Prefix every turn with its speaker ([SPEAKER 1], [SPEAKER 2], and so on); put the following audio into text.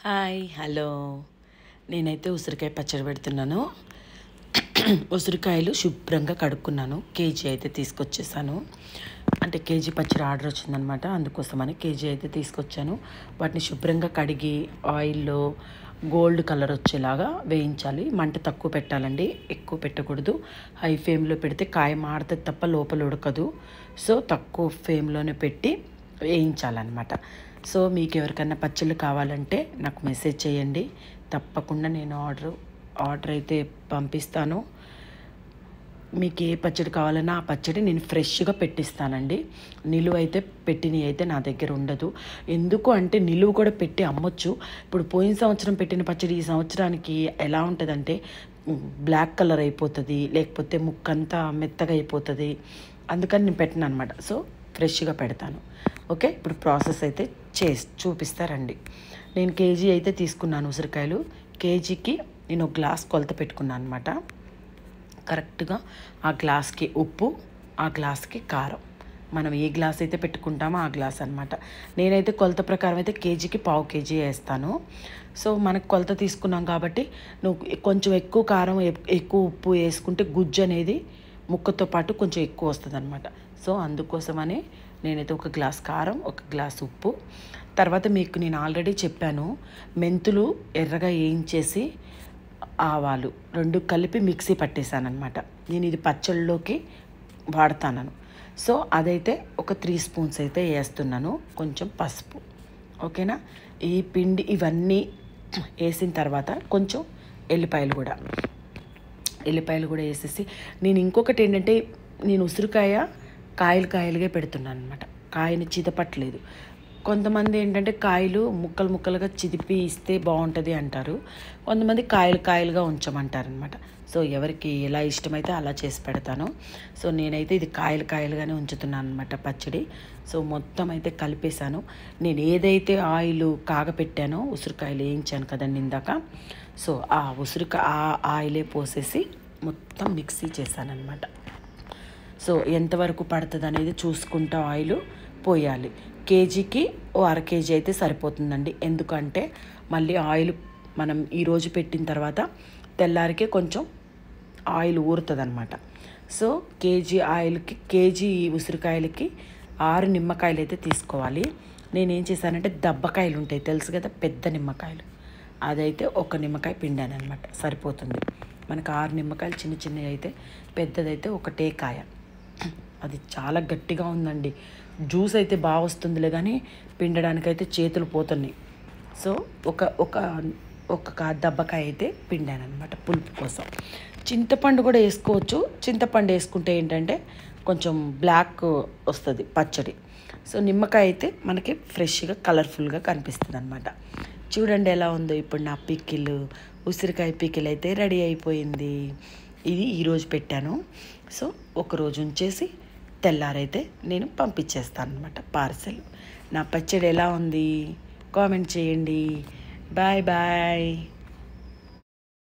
[SPEAKER 1] Hi hello నేనైతే ఉసిరికాయ పచ్చడి పెడుతున్నాను. ఉసిరికాయలు శుభ్రంగా కడుక్కున్నాను. కేజీ అయితే తీసుకొచ్చేసాను. అంటే కేజీ పచ్చడి ఆర్డర్ వచ్చిందనమాట. అందుకోసమని కేజీ అయితే తీసుకొచ్చాను. వాటిని శుభ్రంగా కడిగి ఆయిల్లో గోల్డ్ కలర్ వచ్చేలాగా వేయించాలి. మంట తక్కువ పెట్టాలండి, ఎక్కువ పెట్టకూడదు. హై ఫ్లేమ్లో పెడితే కాయ మాడుతుంది తప్ప లోపల ఉడకదు. సో తక్కువ ఫ్లేమ్లోనే పెట్టి వేయించాలన్నమాట. సో మీకు ఎవరికైనా పచ్చళ్ళు కావాలంటే నాకు మెసేజ్ చేయండి, తప్పకుండా నేను ఆర్డర్ అయితే పంపిస్తాను. మీకు ఏ పచ్చడి కావాలన్నా ఆ పచ్చడి నేను ఫ్రెష్గా పెట్టిస్తానండి. నిలువ అయితే పెట్టినవి అయితే నా దగ్గర ఉండదు. ఎందుకు అంటే నిలువ కూడా పెట్టి అమ్మొచ్చు. ఇప్పుడు పోయిన సంవత్సరం పెట్టిన పచ్చడి ఈ సంవత్సరానికి ఎలా ఉంటుందంటే బ్లాక్ కలర్ అయిపోతుంది, లేకపోతే ముక్కంతా మెత్తగా అయిపోతుంది. అందుకని నేను పెట్టను అనమాట. సో ఫ్రెష్గా పెడతాను. ఓకే, ఇప్పుడు ప్రాసెస్ అయితే చూపిస్తారండి. నేను కేజీ అయితే తీసుకున్నాను ఉసిరికాయలు. కేజీకి నేను ఒక గ్లాస్ కొలత పెట్టుకున్నాను అనమాట. కరెక్ట్గా ఆ గ్లాస్కి ఉప్పు, ఆ గ్లాస్కి కారం. మనం ఏ గ్లాస్ అయితే పెట్టుకుంటామో ఆ గ్లాస్ అనమాట. నేనైతే కొలత ప్రకారం అయితే కేజీకి పావు కేజీ వేస్తాను. సో మనకు కొలత తీసుకున్నాం కాబట్టి నువ్వు కొంచెం ఎక్కువ కారం ఎక్కువ ఉప్పు వేసుకుంటే గుజ్జు అనేది ముక్కతో పాటు కొంచెం ఎక్కువ వస్తుంది అనమాట. సో అందుకోసమని నేనైతే ఒక గ్లాస్ కారం, ఒక గ్లాస్ ఉప్పు. తర్వాత మీకు నేను ఆల్రెడీ చెప్పాను, మెంతులు ఎర్రగా వేయించేసి ఆవాలు రెండు కలిపి మిక్సీ పట్టేశానమాట. నేను ఇది పచ్చళ్ళలోకి వాడతాను. సో అదైతే ఒక 3 స్పూన్స్ అయితే వేస్తున్నాను. కొంచెం పసుపు. ఓకేనా, ఈ పిండి ఇవన్నీ వేసిన తర్వాత కొంచెం ఎల్లిపాయలు కూడా వేసేసి, నేను ఇంకొకటి ఏంటంటే నేను ఉసిరికాయ కాయలుగా పెడుతున్నాను అనమాట. కాయని చితపట్టలేదు. కొంతమంది ఏంటంటే కాయలు ముక్కలుగా చిదిపి ఇస్తే బాగుంటుంది అంటారు. కొంతమంది కాయలుగా ఉంచమంటారనమాట. సో ఎవరికి ఎలా ఇష్టమైతే అలా చేసి పెడతాను. సో నేనైతే ఇది కాయలుగానే ఉంచుతున్నాను అనమాట పచ్చడి. సో మొత్తం అయితే కలిపేశాను. నేను ఏదైతే ఆయిల్ కాగపెట్టానో, ఉసిరికాయలు వేయించాను కదండి ఇందాక, సో ఆ ఆయిలే పోసేసి మొత్తం మిక్సీ చేశానమాట. సో ఎంతవరకు పడుతుంది అనేది చూసుకుంటూ ఆయిల్ పోయాలి. కేజీకి ఓ అర కేజీ అయితే సరిపోతుందండి. ఎందుకంటే మళ్ళీ ఆయిల్ మనం ఈరోజు పెట్టిన తర్వాత తెల్లారికే కొంచెం ఆయిల్ ఊరుతుంది అనమాట. సో కేజీ ఉసిరికాయలకి 6 నిమ్మకాయలు అయితే తీసుకోవాలి. నేనేం చేశానంటే దబ్బకాయలు ఉంటాయి తెలుసు కదా, పెద్ద నిమ్మకాయలు, అదైతే ఒక నిమ్మకాయ పిండాను అనమాట. సరిపోతుంది మనకు 6 నిమ్మకాయలు. చిన్నవి అయితే, పెద్దదైతే ఒకటే కాయ. అది చాలా గట్టిగా ఉందండి. జ్యూస్ అయితే బాగా వస్తుందిలే, కానీ పిండడానికైతే చేతులు పోతున్నాయి. సో ఒక దబ్బకాయ అయితే పిండాను అనమాట పులుపు కోసం. చింతపండు కూడా వేసుకోవచ్చు. చింతపండు వేసుకుంటే ఏంటంటే కొంచెం బ్లాక్ వస్తుంది పచ్చడి. సో నిమ్మకాయ అయితే మనకి ఫ్రెష్గా కలర్ఫుల్గా కనిపిస్తుంది అనమాట. చూడండి ఎలా ఉందో ఇప్పుడు నా పికిల్. ఉసిరికాయ పికిల్ అయితే రెడీ అయిపోయింది. ఇది ఈరోజు పెట్టాను. సో ఒకరోజు ఉంచేసి తెల్లారైతే నేను పంపించేస్తాను అనమాట పార్సెల్. నా పచ్చడి ఎలా ఉంది కామెంట్ చేయండి. Bye bye.